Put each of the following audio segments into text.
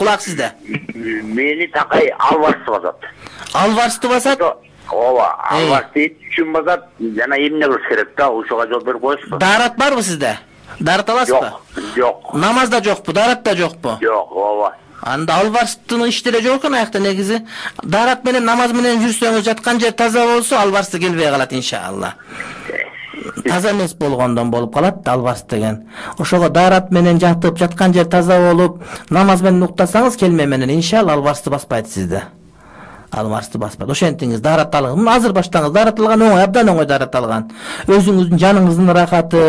Kulak sizde. Meni takay alvarsты basат. Alvarsты basat? Ооба, alvarsты үчүн basat. Жана эмне кылыш керек да? Ошого жооп берип коесузбу? Дарат барбы sizde? Дарат аласызбы? Жок. Намазда жокпу, даратта жокпу? Жок, ооба. Анда алварстын иштери жок экен аякта негизи. Дарат менен намаз менен жүрсөңүз, жаткан жер таза болсо, алварсты келбей калат иншалла. Таза эмес болгондон болуп калат алварс деген. Ошого дарат менен жатып, жаткан жер таза болуп, намаз менен уктасаңыз келме менен иншалла алварсты баспайт сизде. Алварсты баспайт. Ошентиңиз дарат алган. Азыр баштаңыз. Дарат алган оңой, абдан оңой дарат алган. Өзүңүздүн жаныңыздын ырахаты,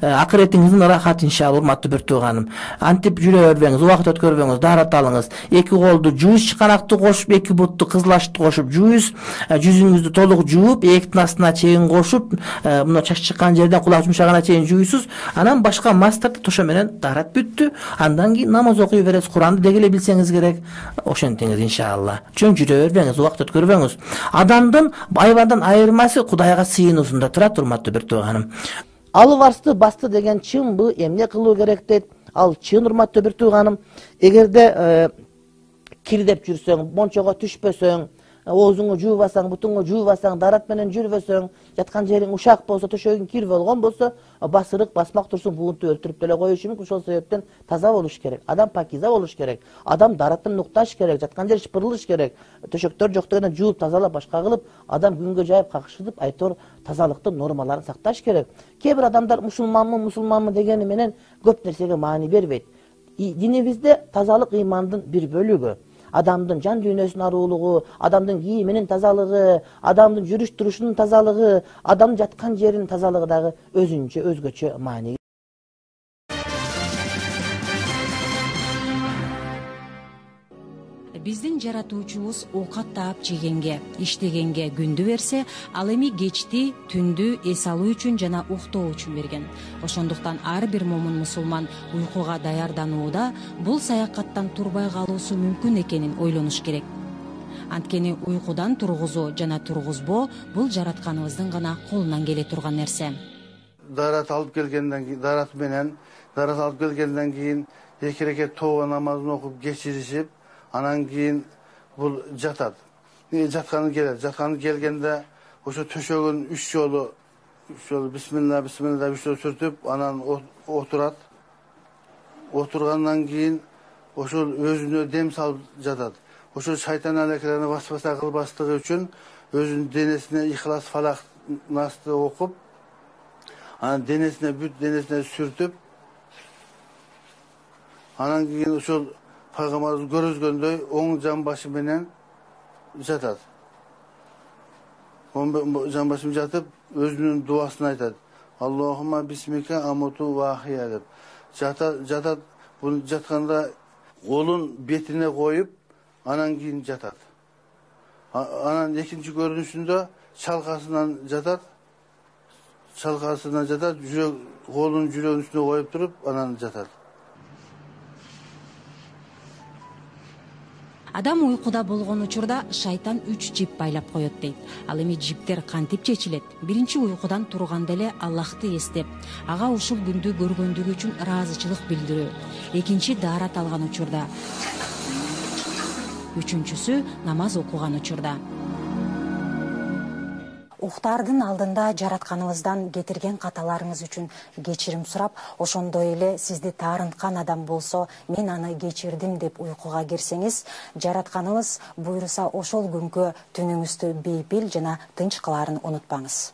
акыретиңиздин ырахаты иншалла, урматтуу бир тууганым. Антип жүрө бербеңиз, убакыт өткөрбөңүз, дарат алыңыз. Эки колду жууйуз, чыканакты кошуп, эки бутту кызылашты кошуп жууйуз, жүзүңүздү толук жууп, эктин астына чейин кошуп, мына чач чыккан жерден кулак жумшагына чейин жууйсуз. Анан башка мастарды тошо менен дарат бүттү. Андан кийин намаз окуй бересиз, Куранды дегеле билсеңиз керек. Ошентиңиз иншалла. Чоң жүрө бербеңиз. Убакыт өткөрбөңүз. Адамдын айбандан айырмасы Кудайга сыйынуусунда турат, урматтуу бир тууганым. Алварсты басты деген чынбы, эмне кылуу керек дейт. Ал чын, урматтуу бир тууганым. Эгерде кирдеп жүрсөң, мончого түшпөсөң, оозуңу жуубасаң, бутуңу жуубасаң, дарат менен жүрбөсөң, жаткан жериң ушак болсо, төшөгүң кир болгон болсо, басырык басмак турсун, буунту өлтүрүп деле коюшу мүмкүн. Ошол себептен таза болуш керек. Адам пакиза болуш керек. Адам дараттан укташ керек, жаткан жер шыпырылыш керек. Төшөктөр жок дегенде жууп, тазалап, башка кылып, адам күнгө жайып какшытып, айтор тазалыктын нормаларын сакташ керек. Кээ бир адамдар мусулманмы дегени менен көп нерсеге маани бербейт. Динибизде тазалык ыймандын бир бөлүгү. Адамдын жан дүйнөсүнүн аруулугу, адамдын кийиминин тазалыгы, адамдын жүрүш турушунун тазалыгы, адамдын жаткан жеринин тазалыгы дагы өзүнчө, өзгөчө маани. Биздин жаратуучубуз оокат таап жегенге, иштегенге күндү берсе, ал эми кечти, түндү эс алуу үчүн жана уктоо үчүн берген. Ошондуктан ар бир момун мусулман уйкуга даярданууда бул саякаттан турбай калуусу мүмкүн экенин ойлонуш керек. Анткени уйкудан тургузуу жана тургузбоо бул жаратканыбыздын гана колунан келе турган нерсе. Дарат алып келгенден кийин эки рекет тобо намазын окуп кечиришип, анан кийин бул жатат. Жатканы келет. Жатканы келгенде ошо төшөгүн 3 жолу бисмилла 3 жолу сүртүп, анан отурат. Отургандан кийин ошол өзүнө дем салып жатат. Ошо шайтан алекелерини васваса кылбастыгы үчүн өзүнүн денесине Ихлас, Фалак, Насты окуп, анан денесине сүртүп, анан кийин ошол Пайгамбарыбыз көргөзгөндөй оң жан башы менен жатат. Оң жан башы менен жатып, өзүнүн дуасын айтат. Аллахумма бисмика амуту ва ахия деп. Жатат, бул жатканда колун бетине коюп, анан кийин жатат. Анан экинчи көрүнүшүндө чалкасынан жатат. Колун жүрөгүнүн үстүнө коюп туруп, анан жатат. Адам уйкуда болгон учурда шайтан 3 жип байлап коет дейт. Ал эми жиптер кантип чечилет? Биринчи уйкудан турганда эле Аллахты эстеп, ага ушул күндү көргөндүгү үчүн ыраазычылык билдирүү. Экинчи дарат алган учурда. Үчүнчүсү намаз окуган учурда. Уктардын алдында жаратканыбыздан кетирген каталарыңыз үчүн кечирим сурап, ошондой эле сизди таарынткан адам болсо, мен аны кечирдим деп уйкуга кирсеңиз, жаратканыбыз буйруса ошол күнгө түнүңүздү бейпил жана тынч кылаарын унутпаңыз.